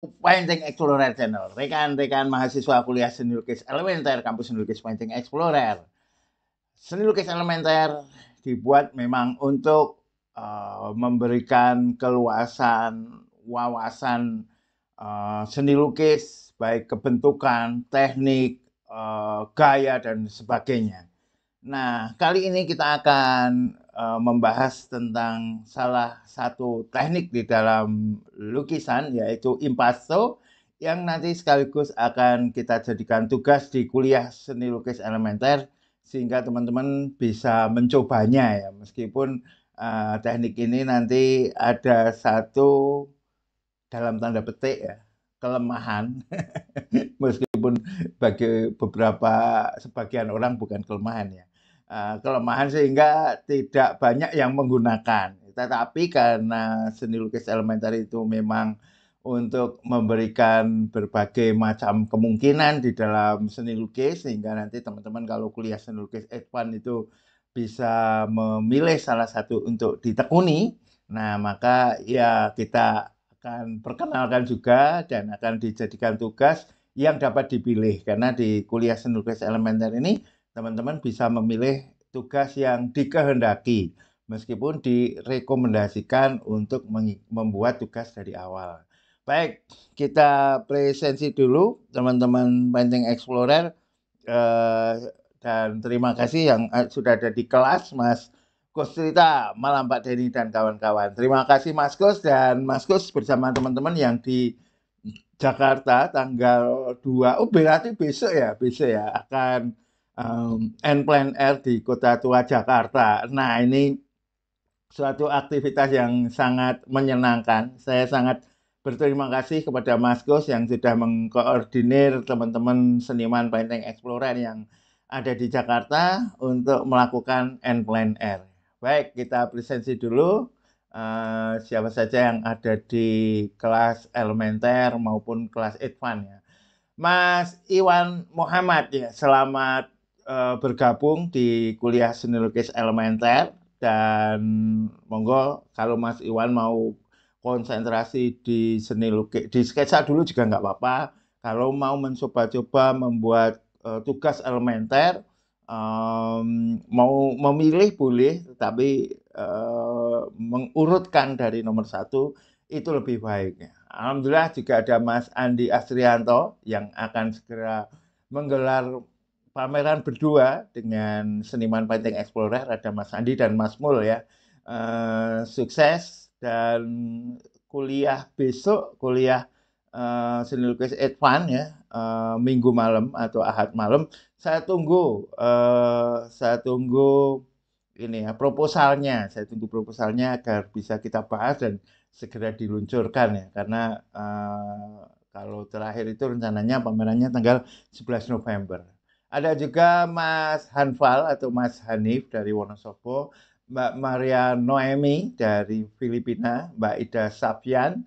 Painting Explorer Channel. Rekan-rekan mahasiswa kuliah seni lukis elementer kampus seni lukis Painting Explorer. Seni lukis elementer dibuat memang untuk memberikan keluasan wawasan seni lukis, baik kebentukan, teknik, gaya dan sebagainya. Nah, kali ini kita akan membahas tentang salah satu teknik di dalam lukisan, yaitu impasto, yang nanti sekaligus akan kita jadikan tugas di kuliah seni lukis elementer, sehingga teman-teman bisa mencobanya ya, meskipun teknik ini nanti ada satu dalam tanda petik ya, kelemahan, meskipun bagi sebagian orang bukan kelemahan ya. Kelemahan sehingga tidak banyak yang menggunakan. Tetapi karena seni lukis elementer itu memang untuk memberikan berbagai macam kemungkinan di dalam seni lukis, sehingga nanti teman-teman kalau kuliah seni lukis advance itu bisa memilih salah satu untuk ditekuni. Nah, maka ya kita akan perkenalkan juga dan akan dijadikan tugas yang dapat dipilih. Karena di kuliah seni lukis elementer ini teman-teman bisa memilih tugas yang dikehendaki, meskipun direkomendasikan untuk membuat tugas dari awal. Baik, kita presensi dulu teman-teman Painting Explorer, dan terima kasih yang sudah ada di kelas, Mas Kus Trita, Malam Pak Denny dan kawan-kawan. Terima kasih Mas Kus, dan Mas Kus bersama teman-teman yang di Jakarta tanggal 2. Oh, berarti besok ya akan N-Plan R di Kota Tua Jakarta. Nah, ini suatu aktivitas yang sangat menyenangkan. Saya sangat berterima kasih kepada Mas Gus yang sudah mengkoordinir teman-teman seniman Painting Explorer yang ada di Jakarta untuk melakukan N-Plan R. Baik, kita presensi dulu siapa saja yang ada di kelas elementer maupun kelas advance ya. Mas Iwan Muhammad ya, selamat bergabung di kuliah seni lukis elementer, dan monggo kalau Mas Iwan mau konsentrasi di seni lukis, di sketsa dulu juga nggak apa-apa. Kalau mau mencoba-coba membuat tugas elementer, mau memilih boleh, tetapi mengurutkan dari nomor satu itu lebih baik. Alhamdulillah juga ada Mas Andi Astrianto yang akan segera menggelar pameran berdua dengan seniman Painting Explorer. Ada Mas Andi dan Mas Mul ya. Sukses, dan kuliah besok, kuliah seni lukis advance ya, Minggu malam atau Ahad malam. Saya tunggu ini ya proposalnya. Saya tunggu proposalnya agar bisa kita bahas dan segera diluncurkan ya, karena kalau terakhir itu rencananya pamerannya tanggal 11 November. Ada juga Mas Hanfal atau Mas Hanif dari Wonosobo, Mbak Maria Noemi dari Filipina, Mbak Ida Safian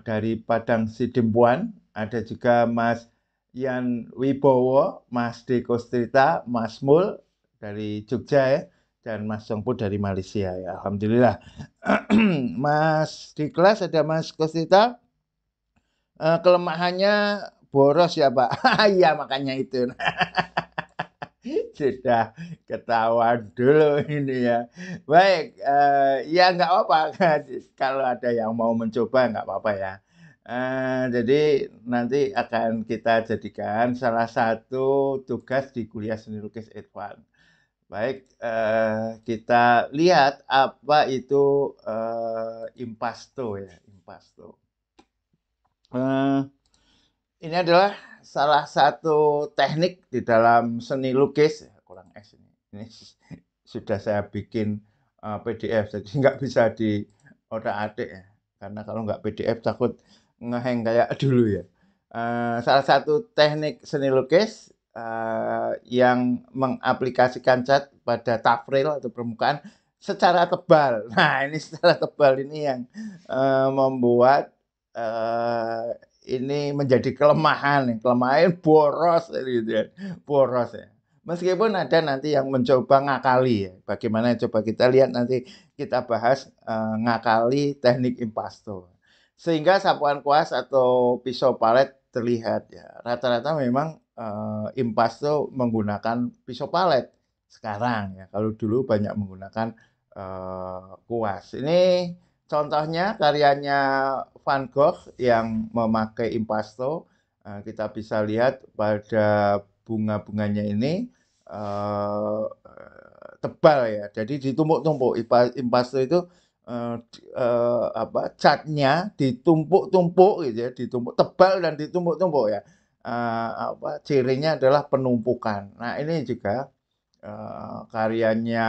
dari Padang Sidempuan, ada juga Mas Yan Wibowo, Mas Deko Strita, Mas Mul dari Jogja ya, dan Mas Songpo dari Malaysia ya. Alhamdulillah. Mas di kelas ada Mas Kostita, kelemahannya boros ya Pak. Iya makanya itu. Sudah ketahuan dulu ini ya. Baik, ya nggak apa-apa. Kalau ada yang mau mencoba nggak apa-apa ya. Jadi nanti akan kita jadikan salah satu tugas di kuliah seni lukis advance. Baik, kita lihat apa itu impasto ya, impasto. Ini adalah salah satu teknik di dalam seni lukis. Kurang S ini. Ini sudah saya bikin PDF, jadi nggak bisa di otak-atik ya. Karena kalau nggak PDF takut ngeheng kayak dulu ya. Salah satu teknik seni lukis yang mengaplikasikan cat pada tafril atau permukaan secara tebal. Nah, ini secara tebal ini yang membuat ini menjadi kelemahan boros gitu ya, boros ya. Meskipun ada nanti yang mencoba ngakali ya. Bagaimana coba kita lihat nanti kita bahas ngakali teknik impasto. Sehingga sapuan kuas atau pisau palet terlihat ya. Rata-rata memang Impasto menggunakan pisau palet sekarang ya. Kalau dulu banyak menggunakan kuas. Ini contohnya karyanya Van Gogh yang memakai Impasto. Kita bisa lihat pada bunga-bunganya ini tebal ya. Jadi ditumpuk-tumpuk. Impasto itu catnya ditumpuk-tumpuk gitu ya, ditumpuk tebal dan ditumpuk-tumpuk ya. Cirinya adalah penumpukan. Nah, ini juga karyanya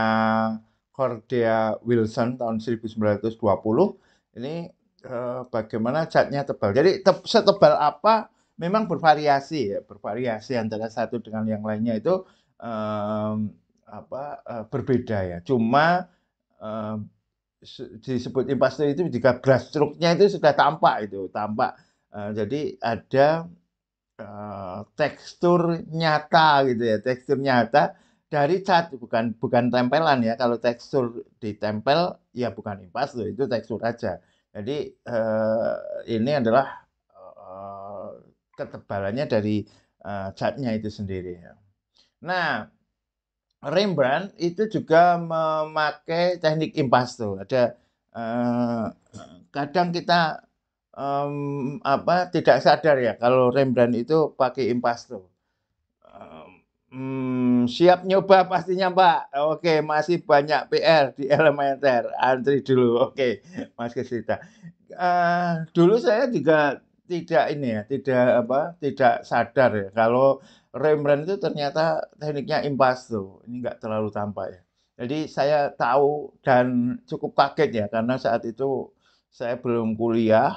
Cordea Wilson tahun 1920. Ini bagaimana catnya tebal. Jadi setebal apa memang bervariasi ya, bervariasi antara satu dengan yang lainnya itu berbeda ya. Cuma disebut impasto itu jika brushstroke-nya itu sudah tampak itu, tampak. Jadi ada tekstur nyata gitu ya, tekstur nyata dari cat, bukan tempelan ya. Kalau tekstur ditempel ya bukan impasto, itu tekstur aja. Jadi ini adalah ketebalannya dari catnya itu sendiri ya. Nah, Rembrandt itu juga memakai teknik impasto. Ada kadang kita tidak sadar ya kalau Rembrandt itu pakai impasto. Siap nyoba pastinya Pak. Oke, masih banyak PR di elementer. Antri dulu. Oke, Mas Krisita. Dulu saya juga tidak sadar ya kalau Rembrandt itu ternyata tekniknya impasto. Ini nggak terlalu tampak ya. Jadi saya tahu dan cukup kaget ya karena saat itu saya belum kuliah,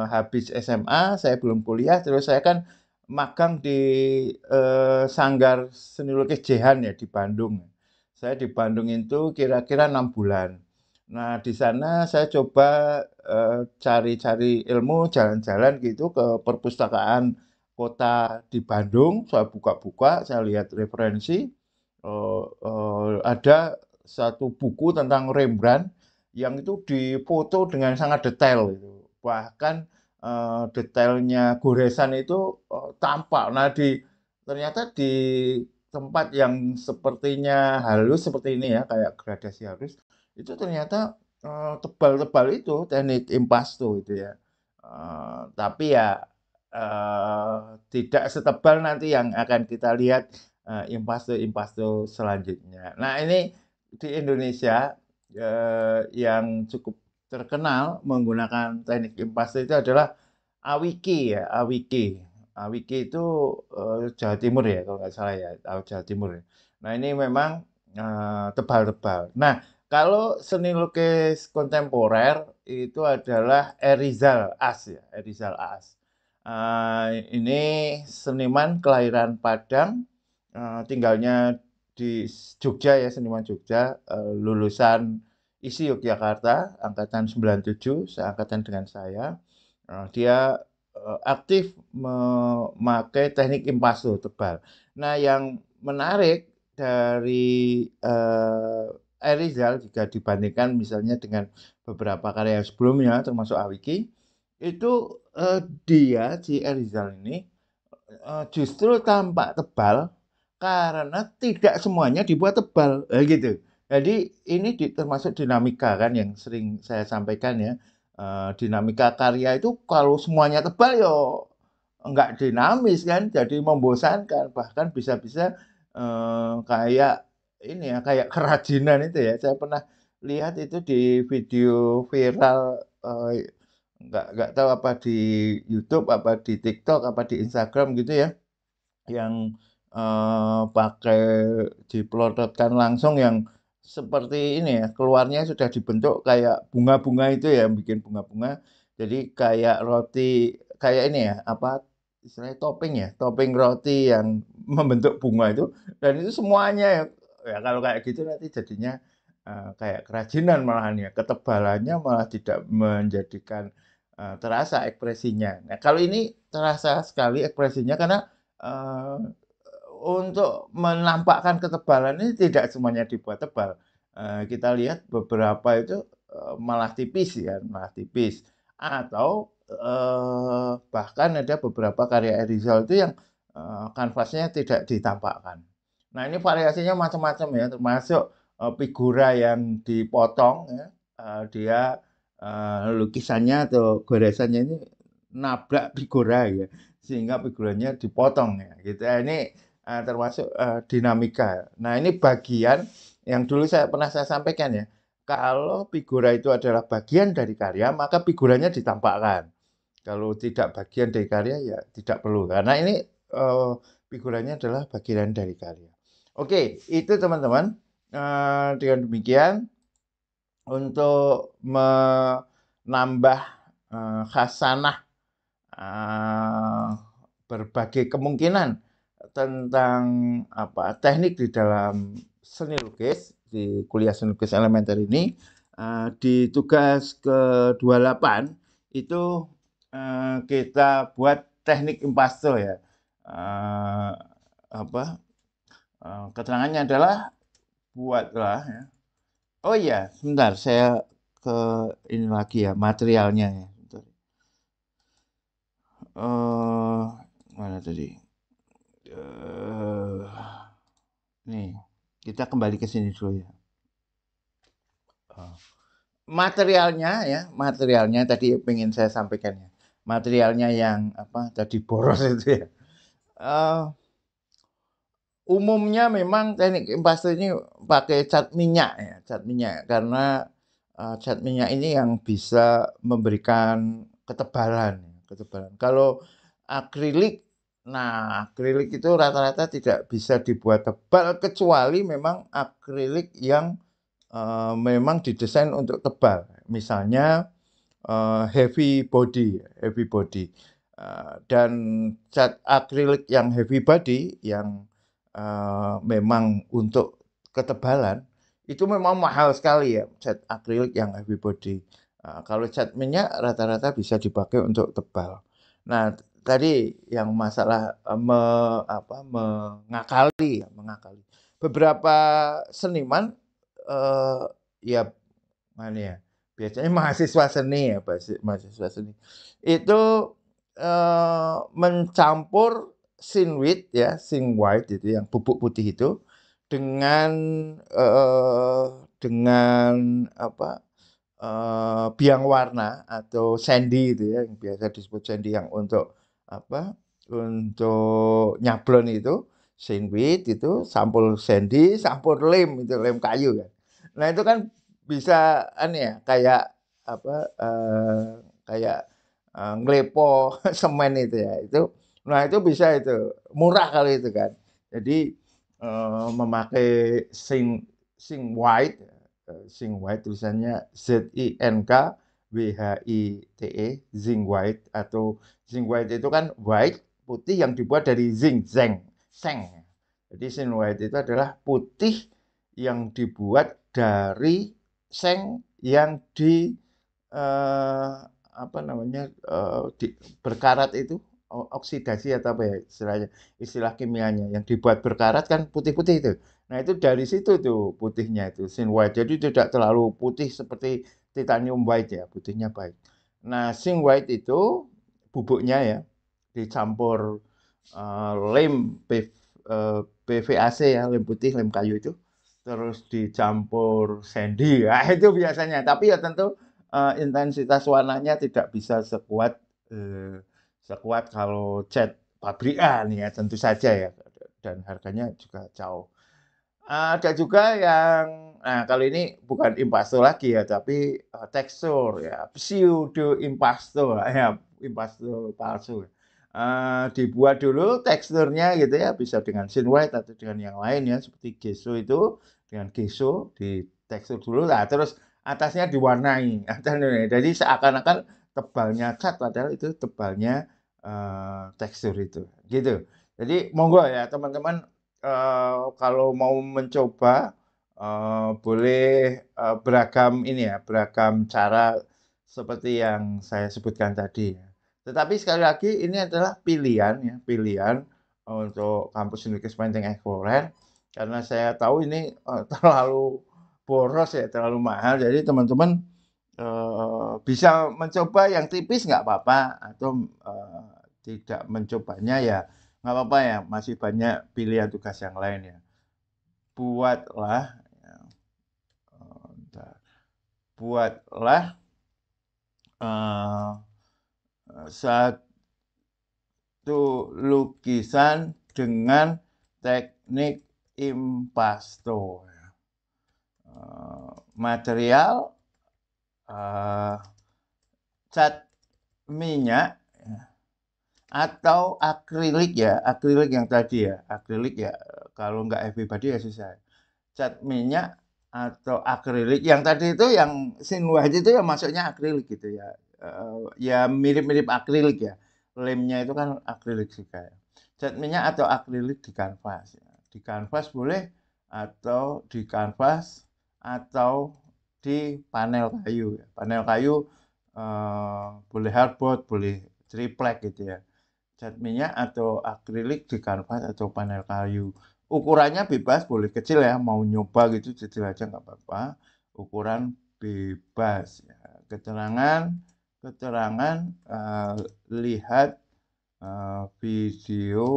habis SMA saya belum kuliah, terus saya kan magang di Sanggar Seni Lukis Jehan ya di Bandung. Saya di Bandung itu kira-kira 6 bulan. Nah, di sana saya coba cari-cari ilmu, jalan-jalan gitu ke perpustakaan kota di Bandung. Saya buka-buka, saya lihat referensi. Ada satu buku tentang Rembrandt yang itu difoto dengan sangat detail. Gitu. Bahkan detailnya goresan itu tampak. Nah, ternyata di tempat yang sepertinya halus seperti ini ya, kayak gradasi halus, itu ternyata tebal-tebal itu teknik impasto itu ya. Tapi ya tidak setebal nanti yang akan kita lihat impasto-impasto selanjutnya. Nah, ini di Indonesia yang cukup terkenal menggunakan teknik impasto itu adalah Awiki ya, Awiki. Awiki itu Jawa Timur ya kalau nggak salah ya, Jawa Timur ya. Nah, ini memang tebal-tebal. Nah, kalau seni lukis kontemporer itu adalah Erizal As ya, Erizal As. Ini seniman kelahiran Padang, tinggalnya di Jogja ya, seniman Jogja, lulusan ISI Yogyakarta, angkatan 97, seangkatan dengan saya. Dia aktif memakai teknik impasto tebal. Nah, yang menarik dari Erizal jika dibandingkan misalnya dengan beberapa karya sebelumnya termasuk Awiki, itu dia si Erizal ini justru tampak tebal karena tidak semuanya dibuat tebal, gitu. Jadi ini termasuk dinamika kan yang sering saya sampaikan ya. Dinamika karya itu kalau semuanya tebal ya enggak dinamis kan, jadi membosankan. Bahkan bisa-bisa kayak ini ya, kayak kerajinan itu ya. Saya pernah lihat itu di video viral nggak tahu apa di YouTube, apa di TikTok, apa di Instagram gitu ya, yang pakai diplototkan langsung yang seperti ini ya, keluarnya sudah dibentuk kayak bunga-bunga itu ya, bikin bunga-bunga. Jadi kayak roti, kayak ini ya, apa istilahnya topping ya, topping roti yang membentuk bunga itu. Dan itu semuanya ya, ya kalau kayak gitu nanti jadinya kayak kerajinan malahan ya, ketebalannya malah tidak menjadikan terasa ekspresinya. Nah, kalau ini terasa sekali ekspresinya karena eee, untuk menampakkan ketebalan ini tidak semuanya dibuat tebal. Kita lihat beberapa itu malah tipis ya, malah tipis. atau bahkan ada beberapa karya Rizal itu yang kanvasnya tidak ditampakkan. Nah, ini variasinya macam-macam ya, termasuk figura yang dipotong ya, dia lukisannya atau goresannya ini nabrak figura ya, sehingga figuranya dipotong ya gitu. Ini termasuk dinamika. Nah, ini bagian yang dulu pernah saya sampaikan ya. Kalau figura itu adalah bagian dari karya, maka figuranya ditampakkan. Kalau tidak bagian dari karya, ya tidak perlu. Karena ini figuranya adalah bagian dari karya. Oke, itu teman-teman. Dengan demikian, untuk menambah khasanah berbagai kemungkinan tentang teknik di dalam seni lukis di kuliah seni lukis elementer ini, di tugas ke-28 itu kita buat teknik impasto ya. Keterangannya adalah buatlah ya. Oh iya, sebentar saya ke ini lagi ya materialnya ya. Mana tadi? Nih, kita kembali ke sini dulu ya. Materialnya tadi pengen saya sampaikan ya. Materialnya yang tadi boros itu ya. Umumnya memang teknik impasto ini pakai cat minyak ya, cat minyak karena cat minyak ini yang bisa memberikan ketebalan. Kalau akrilik, akrilik itu rata-rata tidak bisa dibuat tebal kecuali memang akrilik yang memang didesain untuk tebal. Misalnya heavy body. Dan cat akrilik yang heavy body yang memang untuk ketebalan itu memang mahal sekali ya, cat akrilik yang heavy body. Kalau cat minyak rata-rata bisa dipakai untuk tebal. Nah, tadi yang masalah mengakali. Beberapa seniman ya mana ya? Biasanya mahasiswa seni ya, mahasiswa seni. Itu mencampur sinwit ya, sing white itu yang bubuk putih itu dengan biang warna atau sandy itu ya, yang biasa disebut sandy yang untuk untuk nyablon itu, sinwit itu, sampul sandy, sampul lem itu, lem kayu kan. Nah, itu kan bisa kayak kayak ngelepo semen itu ya. Nah, itu bisa itu. Murah kali itu kan. Jadi memakai Zinc white tulisannya ZINKWHITE, zinc white, atau zinc white itu kan white putih yang dibuat dari seng. Jadi zinc white itu adalah putih yang dibuat dari seng yang berkarat itu, oksidasi atau apa ya istilah kimianya, yang dibuat berkarat kan putih-putih itu. Nah, itu dari situ tuh putihnya itu zinc white. Jadi tidak terlalu putih seperti titanium white ya, putihnya baik. Nah, zinc white itu bubuknya ya dicampur lem PVAC ya, lem putih, lem kayu itu, terus dicampur sandy. Nah, itu biasanya. Tapi ya tentu intensitas warnanya tidak bisa sekuat kalau cat pabrikan ya, tentu saja ya, dan harganya juga jauh. Ada juga yang, kalau ini bukan impasto lagi ya, tapi tekstur ya, pseudo impasto ya, impasto palsu. Dibuat dulu teksturnya gitu ya, bisa dengan zinc white atau dengan yang lain ya, seperti gesso itu, dengan gesso di tekstur dulu lah, terus atasnya diwarnai. Jadi seakan-akan tebalnya cat, padahal itu tebalnya tekstur itu, gitu. Jadi monggo ya teman-teman, kalau mau mencoba boleh beragam cara seperti yang saya sebutkan tadi. Tetapi sekali lagi ini adalah pilihan untuk kampus Universitas Painting Explorer, karena saya tahu ini terlalu boros ya, terlalu mahal. Jadi teman-teman bisa mencoba yang tipis nggak apa-apa, atau tidak mencobanya ya nggak apa-apa ya, masih banyak pilihan tugas yang lain ya. Buatlah, ya, bentar. Buatlah uh, satu lukisan dengan teknik impasto. Material cat minyak atau akrilik ya, akrilik yang tadi ya, akrilik ya, kalau nggak everybody ya susah. Cat minyak atau akrilik yang tadi itu, yang sin white itu ya masuknya akrilik gitu ya. Ya mirip-mirip akrilik ya, lemnya itu kan akrilik juga ya. Cat minyak atau akrilik di kanvas ya. Di kanvas boleh, atau di kanvas, atau di panel kayu ya. Panel kayu boleh hardboard, boleh triplek gitu ya. Cat minyak atau akrilik di kanvas atau panel kayu. Ukurannya bebas, boleh kecil ya, mau nyoba gitu kecil aja nggak apa-apa. Ukuran bebas ya. Keterangan lihat video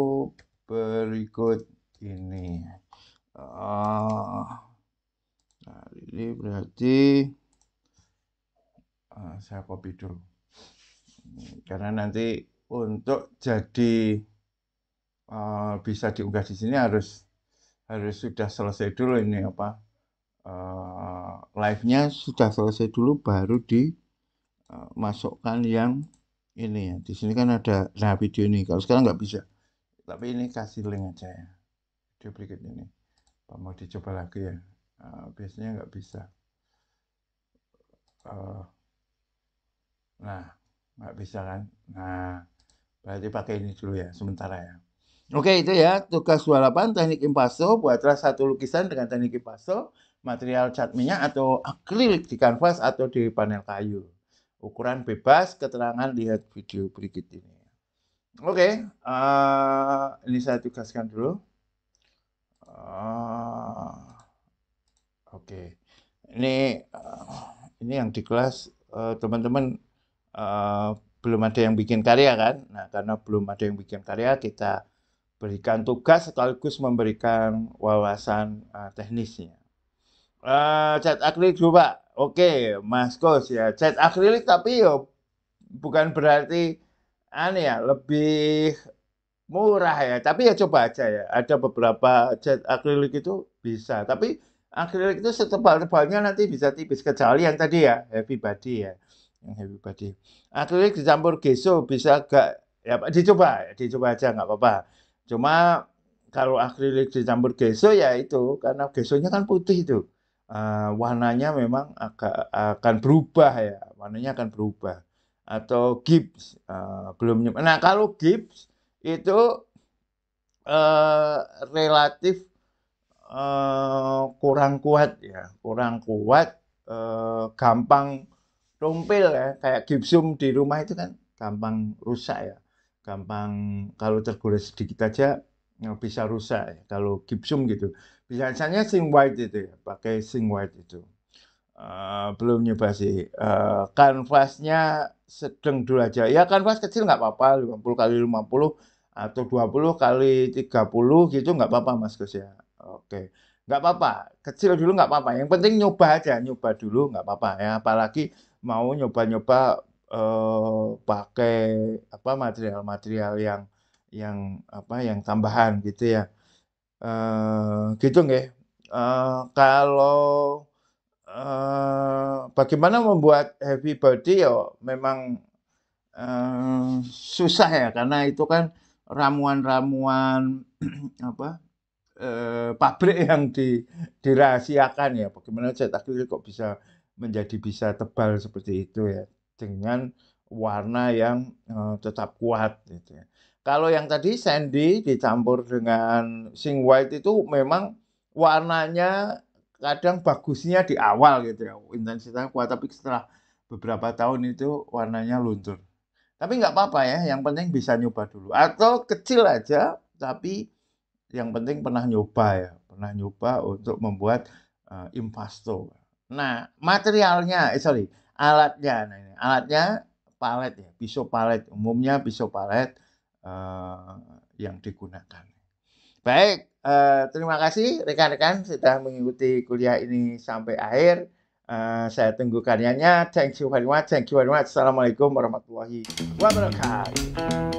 berikut ini. Nah, ini berarti saya copy dulu. Karena nanti untuk jadi bisa diunggah di sini harus sudah selesai dulu ini apa, live-nya sudah selesai dulu baru dimasukkan yang ini ya. Di sini kan ada video ini. Kalau sekarang nggak bisa. Tapi ini kasih link aja ya. Video berikut ini. Apa mau dicoba lagi ya? Biasanya nggak bisa. Nah, nggak bisa kan? Nah, berarti pakai ini dulu ya, sementara ya. Oke, itu ya tugas 28 teknik impasto. Buatlah satu lukisan dengan teknik impasto, material cat minyak atau akrilik di kanvas atau di panel kayu. Ukuran bebas, keterangan lihat video berikut ini. Oke, ini saya tugaskan dulu. Oke, ini yang di kelas teman-teman belum ada yang bikin karya kan? Nah, karena belum ada yang bikin karya, kita berikan tugas sekaligus memberikan wawasan teknisnya. Cat akrilik dulu Pak. Oke, Mas Kos ya. Cat akrilik tapi yo bukan berarti aneh ya, lebih murah ya. Tapi ya coba aja ya. Ada beberapa cat akrilik itu bisa. Tapi akrilik itu setebal-tebalnya nanti bisa tipis. Kecuali yang tadi ya, heavy body ya. Yang heavy body. Akrilik dicampur gesso bisa gak? Ya Pak, dicoba aja nggak apa-apa. Cuma kalau akrilik dicampur gesso ya itu, karena gessonya kan putih itu. Warnanya memang akan berubah ya. Warnanya akan berubah. Atau gips, belum. Nah kalau gips itu relatif kurang kuat ya, gampang tumpil ya, kayak gipsum di rumah itu kan gampang rusak ya, gampang kalau tergores sedikit aja bisa rusak ya, kalau gipsum gitu. Biasanya sing white itu ya, pakai sing white itu. Belum nyoba sih. Kanvasnya sedang dulu aja. Ya kanvas kecil nggak apa-apa, 50 kali 50 atau 20 kali 30 gitu nggak apa-apa Mas Gus ya. Oke, nggak apa-apa. Kecil dulu nggak apa-apa. Yang penting nyoba aja, nyoba dulu nggak apa-apa ya. Apalagi mau nyoba-nyoba pakai apa material-material yang tambahan gitu ya. Gitu nggih. Kalau bagaimana membuat heavy body ya memang susah ya, karena itu kan ramuan-ramuan apa pabrik yang dirahasiakan ya. Bagaimana cetak akrilik kok bisa tebal seperti itu ya, dengan warna yang tetap kuat gitu ya. Kalau yang tadi sandy dicampur dengan sing white itu memang warnanya kadang bagusnya di awal gitu ya, intensitasnya kuat, tapi setelah beberapa tahun itu warnanya luntur. Tapi nggak apa-apa ya, yang penting bisa nyoba dulu. Atau kecil aja, tapi yang penting pernah nyoba ya, pernah nyoba untuk membuat impasto. Nah, alatnya. Nah, ini alatnya palet ya, pisau palet. Umumnya pisau palet yang digunakan. Baik, terima kasih rekan-rekan sudah mengikuti kuliah ini sampai akhir. Saya tunggu karyanya. Thank you very much. Thank you very much. Assalamualaikum warahmatullahi wabarakatuh.